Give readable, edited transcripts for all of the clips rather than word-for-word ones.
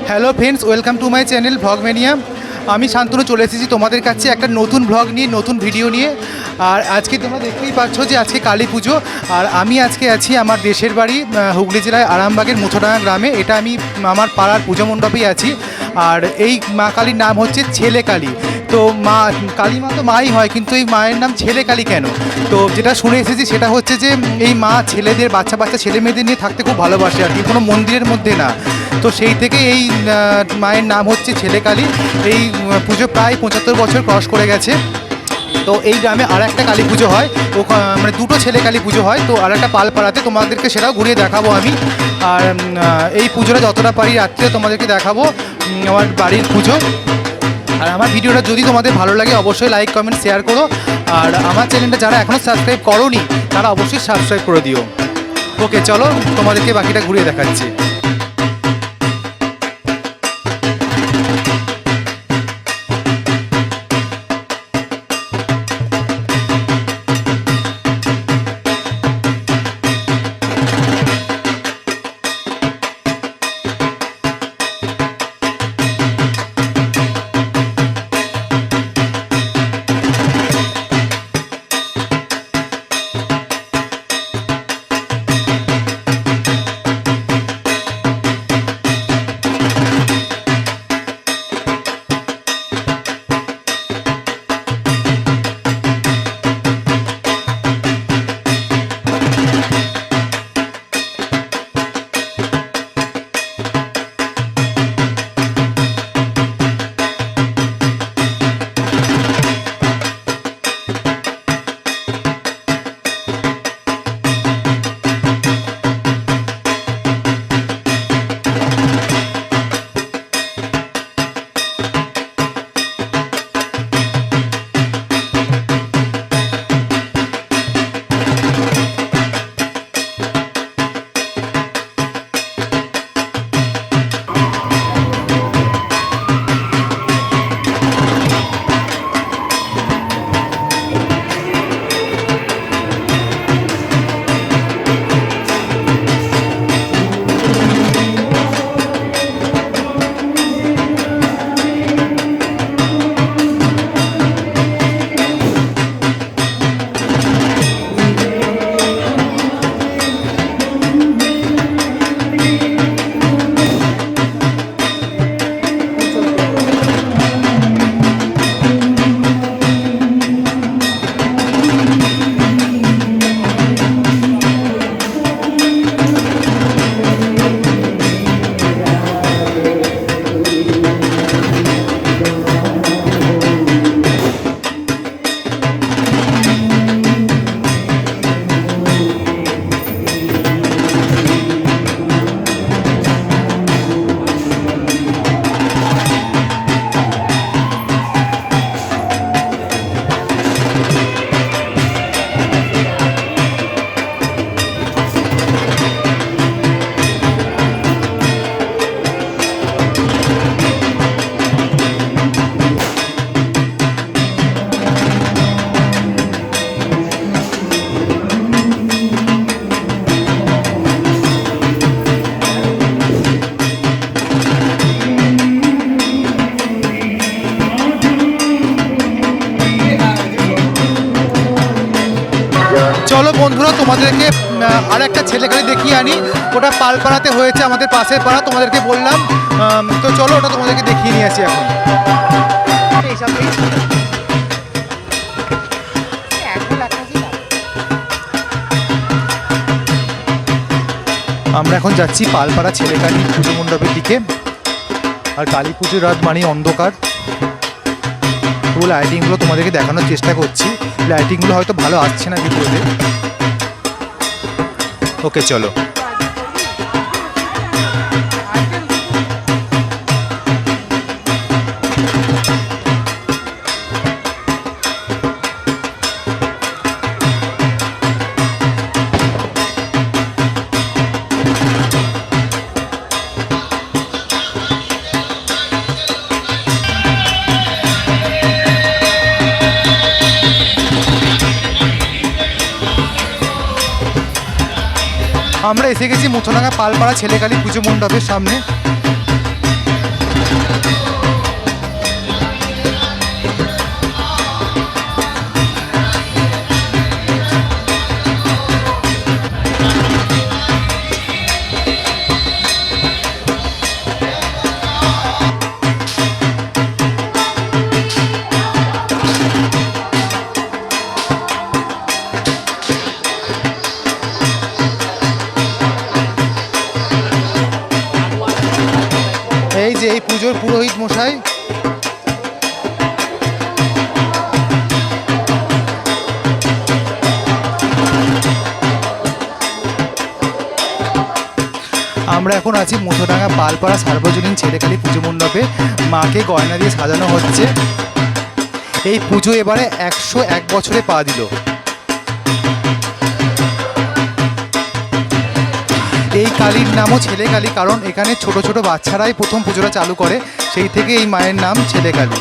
Hello friends, welcome to my channel Vlogmania. আমি শান্তনু চলে এসেছি তোমাদের কাছে একটা নতুন ভ্লগ নিয়ে, নতুন ভিডিও নিয়ে। আর আজকে তোমরা দেখতেই পাচ্ছ যে আজকে কালী পুজো। আর আমি আজকে আছি আমার দেশের বাড়ি হুগলি জেলায় আরামবাগের মুথোডাঙ্গা গ্রামে। এটা আমি আমার পাড়ার পুজো মণ্ডপেই আছি। আর এই মা কালীর নাম হচ্ছে ছেলে কালী। তো মা কালী মা তো মাই হয়, কিন্তু এই মায়ের নাম ছেলে কালী কেন? তো যেটা শুনে এসেছি সেটা হচ্ছে যে এই মা ছেলেদের, বাচ্চা বাচ্চা ছেলে মেয়েদের নিয়ে থাকতে খুব ভালোবাসে আর কি, কোনো মন্দিরের মধ্যে না। তো সেই থেকে এই মায়ের নাম হচ্ছে ছেলে কালী। এই পুজো প্রায় 75 বছর ক্রস করে গেছে। তো এই গ্রামে আর একটা কালী পুজো হয়, মানে দুটো ছেলে কালী পুজো হয়। তো আর একটা পালপাড়াতে, তোমাদেরকে সেটাও ঘুরিয়ে দেখাবো আমি। আর এই পুজোটা যতটা পারি রাত্রে তোমাদেরকে দেখাবো আমার বাড়ির পুজো। আর আমার ভিডিওটা যদি তোমাদের ভালো লাগে অবশ্যই লাইক, কমেন্ট, শেয়ার করো। আর আমার চ্যানেলটা যারা এখনও সাবস্ক্রাইব করোনি তারা অবশ্যই সাবস্ক্রাইব করে দিও। ওকে, চলো তোমাদেরকে বাকিটা ঘুরিয়ে দেখাচ্ছি। চলো বন্ধুরা, তোমাদেরকে আর একটা ছেলে কালী দেখিয়ে আনি। ওটা পালপাড়াতে হয়েছে, আমাদের পাশের পাড়া, তোমাদেরকে বললাম। তো চলো ওটা তোমাদেরকে দেখিয়ে নিয়ে আসি এখন। আমরা এখন যাচ্ছি পালপাড়া ছেলে কালী পুজো মণ্ডপের দিকে। আর কালী পুজোর রাত মানে অন্ধকার। পুরো লাইটিংগুলো তোমাদেরকে দেখানোর চেষ্টা করছি। লাইটিংগুলো হয়তো ভালো আসছে না ভিডিওতে। ওকে, চলো। আমরা এসে গেছি মুথোডাঙ্গা পালপাড়া ছেলে কালী পুজো মণ্ডপের সামনে। এই যে এই পুজোর পুরোহিত মশাই। আমরা এখন আছি মুথোডাঙ্গা পালপাড়া সার্বজনীন ছেলেকালী পুজো মণ্ডপে। মাকে গয়না দিয়ে সাজানো হচ্ছে। এই পুজো এবারে 101 বছরে পা দিল। এই কালীর নামও ছেলে কালী, কারণ এখানে ছোট ছোট বাচ্চারাই প্রথম পুজোটা চালু করে, সেই থেকে এই মায়ের নাম ছেলে কালী।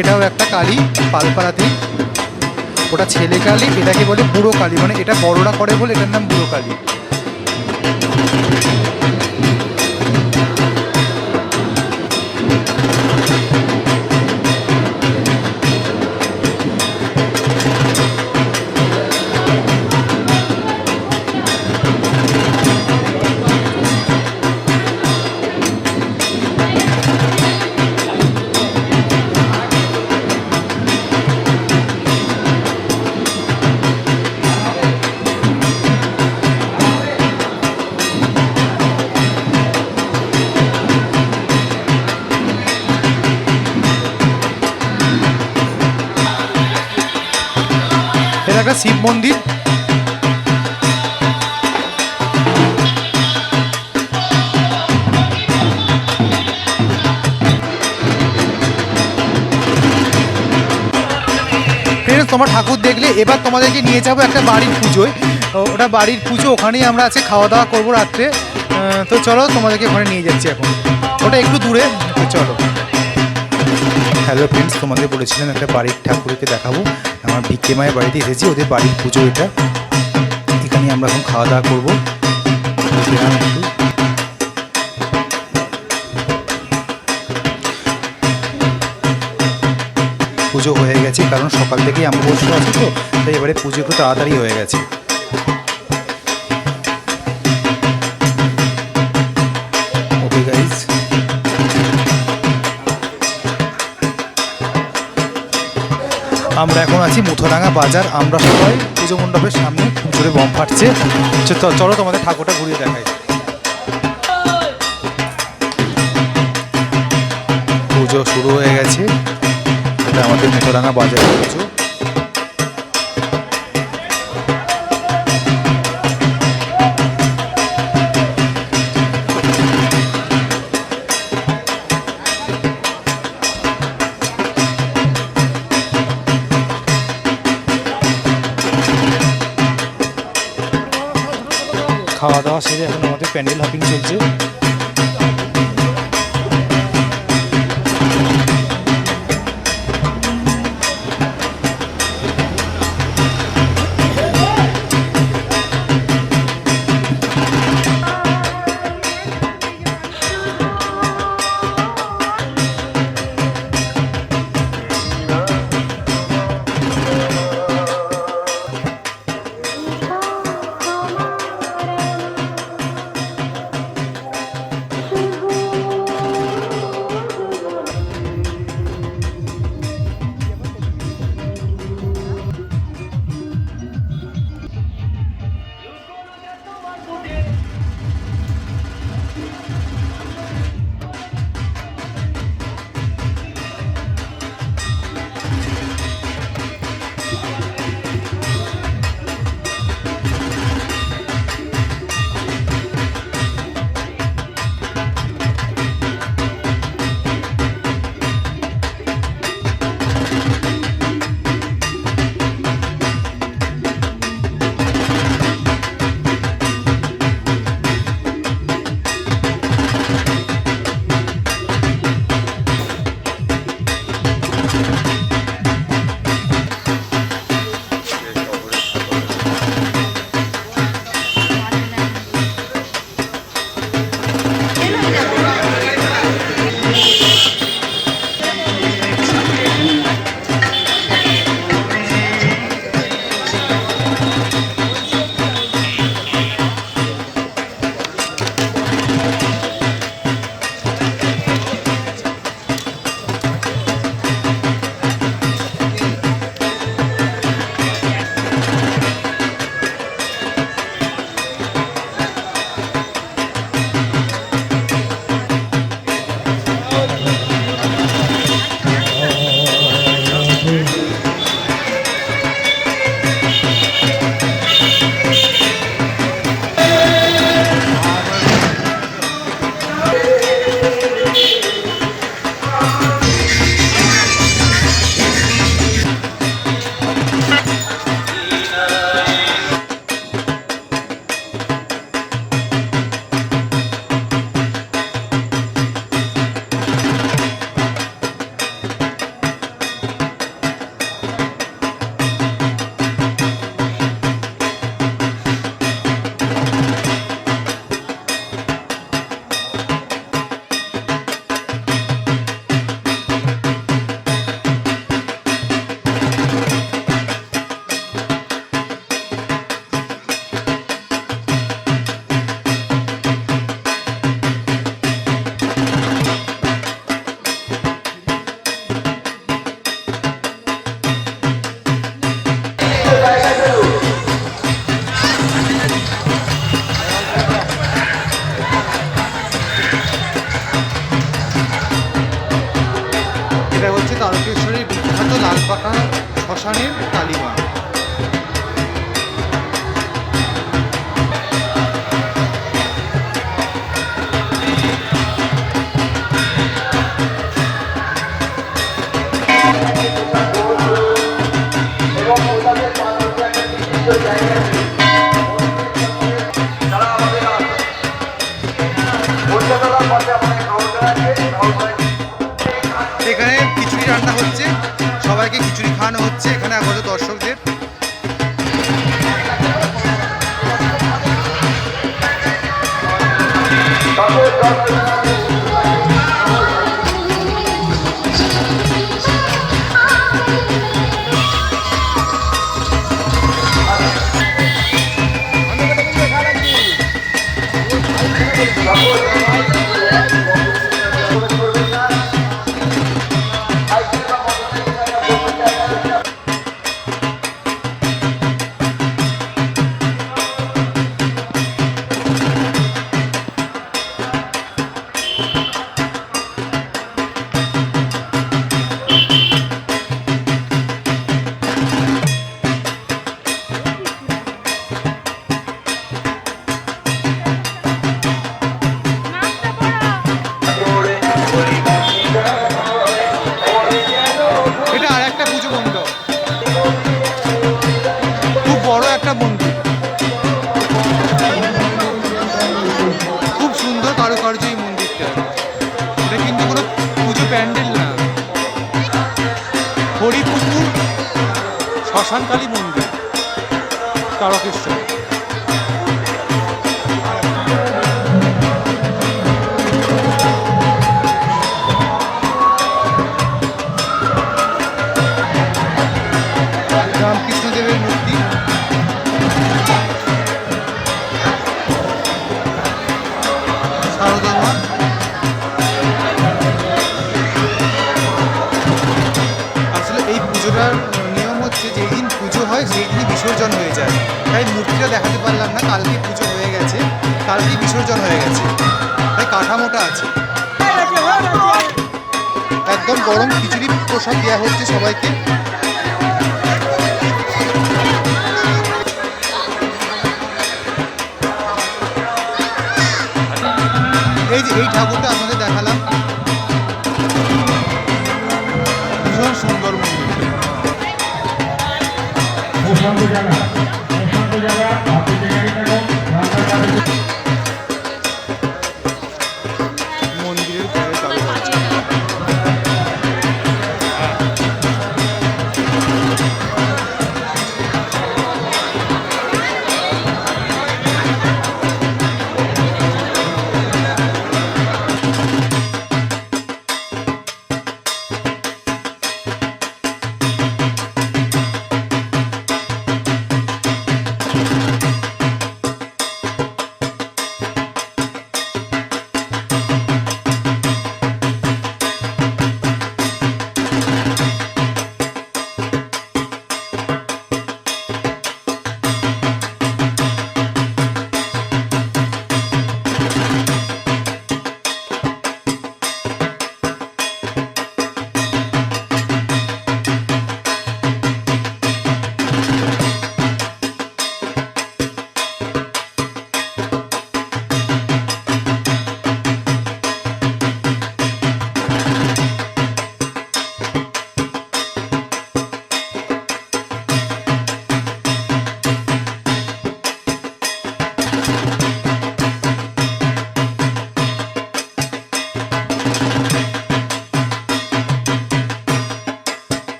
এটাও একটা কালী পালপাড়াতেই, ওটা ছেলে কালী, এটাকে বলে বুড়ো কালী, মানে এটা বড়রা করে বলে এটার নাম বুড়ো কালী। এটা একটা শিব মন্দির। তোমার ঠাকুর দেখলে এবার তোমাদেরকে নিয়ে যাবো একটা বাড়ির পুজোয়। ওটা বাড়ির পুজো, ওখানেই আমরা আছে খাওয়া দাওয়া করবো রাত্রে। তো চলো তোমাদেরকে ওখানে নিয়ে যাচ্ছি এখন, ওটা একটু দূরে, তো চলো। হ্যালো ফ্রেন্ডস, তোমাদের বলেছিলাম একটা বাড়ির ঠাকুরকে দেখাবো। আমার ভিকে মায়ের বাড়িতে এসেছি, ওদের বাড়ির পুজো এটা। এখানে আমরা এখন খাওয়া দাওয়া করবো। পুজো হয়ে গেছে, কারণ সকাল থেকেই আমরা বসে আছি, তো তাই এবারে পুজো একটু তাড়াতাড়ি হয়ে গেছে। ওকে গাইজ, আমরা এখন আছি মুথোডাঙ্গা বাজার। আমরা সবাই পুজো মণ্ডপের সামনে জোরে বম ফাটছে। চলো তোমাদের ঠাকুরটা ঘুরিয়ে দেখাই। পুজো শুরু হয়ে গেছে, এটা আমাদের মুথোডাঙ্গা বাজারের পুজো। খাওয়া দাওয়া সেরে এখন আমাদের প্যান্ডেল হপিং চলছে। এটা হচ্ছে তারকেশ্বরের বিখ্যাত লালপাকা শ্মশানের কালীমা। এখানে খিচুড়ি রান্না হচ্ছে, সবাইকে খিচুড়ি খাওয়ানো হচ্ছে এখানে আগত দর্শকদের। এটা আর একটা পুজো মণ্ডপ, খুব বড় একটা মন্দির, খুব সুন্দর কারুকার্য এই মন্দিরটা। এটা কিন্তু কোনো পুজো প্যান্ডেল না, হরিপুকুর শ্মশানকালী মন্দির তারকেশ্বর। রামকৃষ্ণদেবের মূর্তি, সারদা মা। আসলে এই পুজোটার নিয়ম হচ্ছে যেই দিন পুজো হয় সেই দিনই বিসর্জন হয়ে যায়, তাই মূর্তিটা দেখাতে পারলাম না। কালকে পুজো হয়ে গেছে, কালকেই বিসর্জন হয়ে গেছে, তাই কাঠামোটা আছে। একদম গরম খিচুড়ি প্রসাদ দেওয়া হচ্ছে সবাইকে। এই যে এই ঠাকুরটা আপনাদের দেখালাম, ভীষণ সুন্দর মন্দির। মন্দিরের গায়ে কারুকার্য।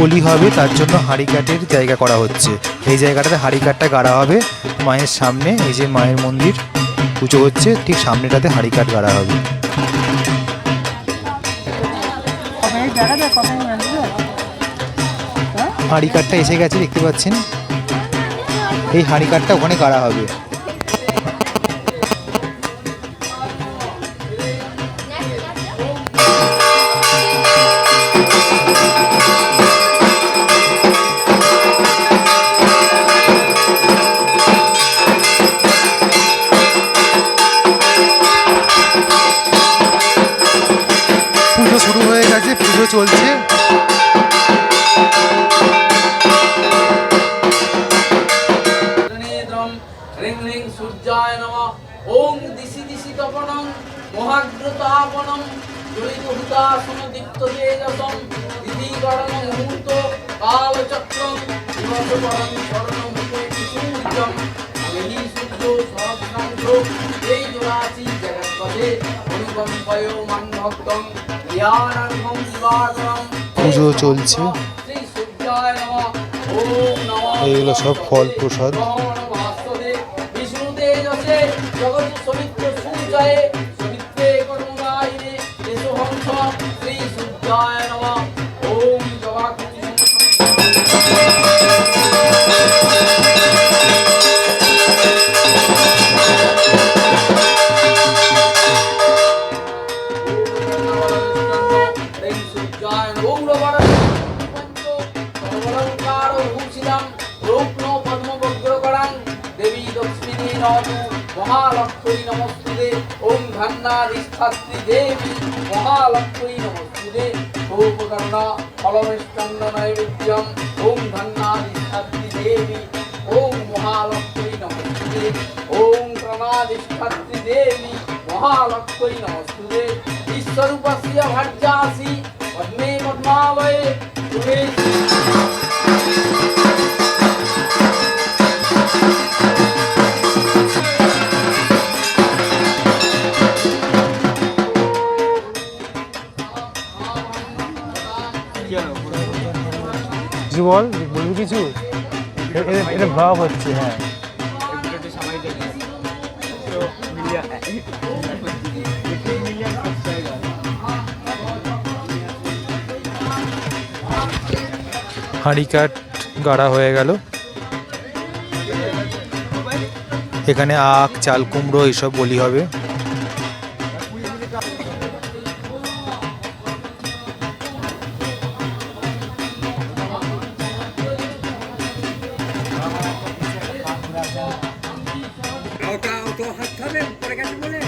বলি হবে তার জন্য হাঁড়িকাঠের জায়গা করা হচ্ছে। এই জায়গাটাতে হাঁড়িকাঠটা গাড়া হবে মায়ের সামনে। এই যে মায়ের মন্দির পুজো হচ্ছে, ঠিক সামনেটাতে হাঁড়িকাঠ গাড়া হবে। হাঁড়িকাঠটা এসে গেছে দেখতে পাচ্ছেন। এই হাঁড়িকাঠটা ওখানে গাড়া হবে। পুজো শুরু হয়ে গেছে, পুজো চলছে। সূর্যায় নমঃ। ওং দিশি দিশি তপনং মহাগ্রতাপনম জয়িতহুতাসন দীপ্ত তেজসম দিদিকরণ মুহূর্ত কালচক্রম দিবসপরং স্বর্ণমুখে বিসূর্যম মহি সূর্য সহস্রাংশ এই জোড়াচি জগৎপদে অনুকম্পয় মান ভক্তং জ্ঞানার্ঘম দিবাকরম। পুজো চলছে, শ্রী সূর্যায় নমঃ। ওম নমঃ। এইগুলো সব ফল প্রসাদ। জগৎ সমিত্র সূর্যায় সমিত্রে কর্মদায়িনে দেশহংস শ্রী সূর্যায় নমঃ। ওম জবাকুতি সূর্যায় ওম পঞ্চ সর্বলঙ্কার ভূষিতাম রৌপ্ন পদ্মবগ্রকরাং দেবী দক্ষিণী নতু মহালক্ষ্মী নমস্তুতে। ওম ধন্যাধিষ্ঠাত্রী দেবী মহালক্ষ্মী নমস্তুতে। ধূপকর্ণ ফলমিষ্টান্ন নৈবেদ্যম ওম ধন্যাধিষ্ঠাত্রী দেবী ওম মহালক্ষ্মী নমস্তুতে। ওম প্রণাধিষ্ঠাত্রী দেবী মহালক্ষ্মী নমস্তুতে। বিশ্বরূপস্য ভার্যাসি পদ্মে পদ্মালয়ে তুমে। কিছু বল, বলবি কিছু? এটা ভাব হচ্ছে। হ্যাঁ, হাঁড়িকাঠ গাড়া হয়ে গেল। এখানে আখ, চাল কুমড়ো এইসব বলি হবে। ওটা হাত খাবে পড়ে গেছে বলে